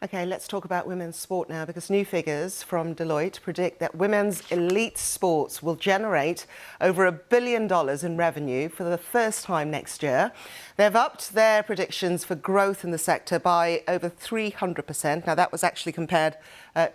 Okay, let's talk about women's sport now, because new figures from Deloitte predict that women's elite sports will generate over $1 billion in revenue for the first time next year. They've upped their predictions for growth in the sector by over 300%. Now, that was actually compared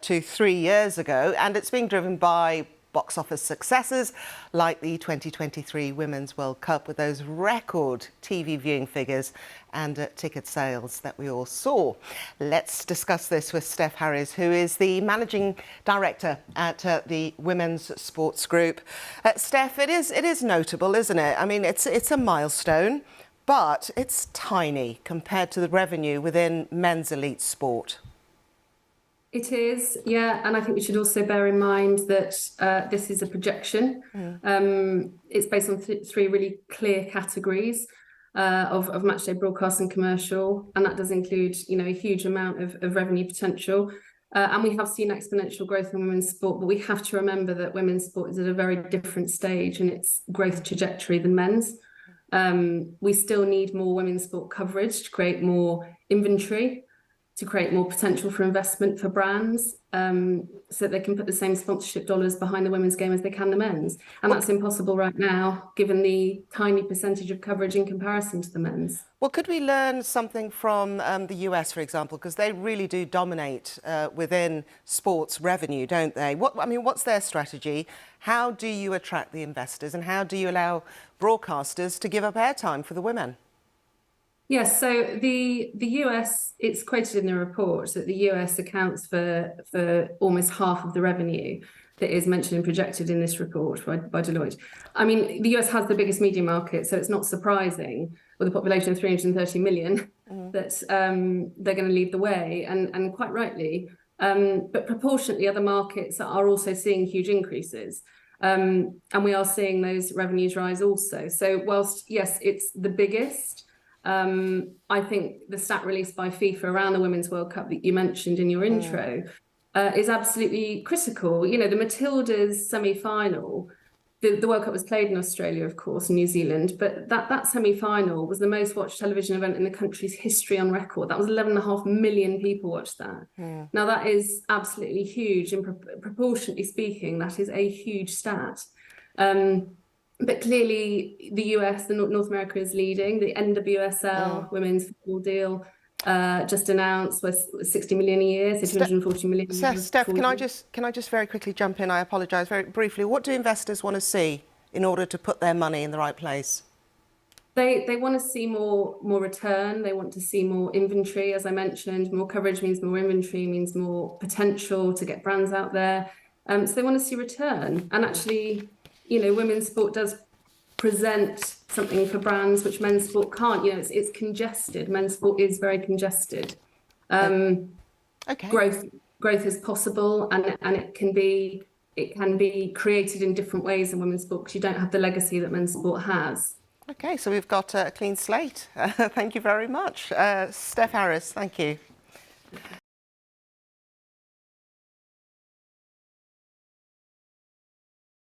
to 3 years ago, and it's being driven by box office successes like the 2023 Women's World Cup, with those record TV viewing figures and ticket sales that we all saw. Let's discuss this with Steph Harris, who is the Managing Director at the Women's Sports Group. Steph, it is notable, isn't it? I mean, it's a milestone, but it's tiny compared to the revenue within men's elite sport. It is, yeah, and I think we should also bear in mind that this is a projection. It's based on three really clear categories of matchday broadcast and commercial, and that does include, a huge amount of revenue potential. And we have seen exponential growth in women's sport, but we have to remember that women's sport is at a very different stage in its growth trajectory than men's. We still need more women's sport coverage to create more inventory, to create more potential for investment for brands, so that they can put the same sponsorship dollars behind the women's game as they can the men's. And that's impossible right now, given the tiny percentage of coverage in comparison to the men's. Well, could we learn something from the US, for example, because they really do dominate within sports revenue, don't they? What's their strategy? How do you attract the investors, and how do you allow broadcasters to give up airtime for the women? Yes, so the US, it's quoted in the report that the US accounts for almost half of the revenue that is mentioned and projected in this report by Deloitte. I mean, the US has the biggest media market, so it's not surprising, with a population of 330 million, that they're going to lead the way, and quite rightly. But proportionately, other markets are also seeing huge increases. And we are seeing those revenues rise also. So whilst, yes, it's the biggest, I think the stat released by FIFA around the Women's World Cup that you mentioned in your intro is absolutely critical. The Matildas semi-final, the World Cup was played in Australia, of course, and New Zealand, but that semi-final was the most watched television event in the country's history on record. That was 11.5 million people watched that. Now, that is absolutely huge, and proportionately speaking, that is a huge stat. But clearly, the US, North America, is leading. The NWSL women's football deal just announced was 60 million a year, so 240 million a year. Steph, can I just very quickly jump in? I apologise very briefly. What do investors want to see in order to put their money in the right place? They want to see more return. They want to see more inventory, as I mentioned. More coverage means more inventory, means more potential to get brands out there. So they want to see return, and actually, women's sport does present something for brands which men's sport can't. It's congested. Men's sport is very congested. Okay. Growth is possible, and it can be created in different ways in women's sport, because you don't have the legacy that men's sport has. Okay, so we've got a clean slate. Thank you very much. Steph Harris, thank you.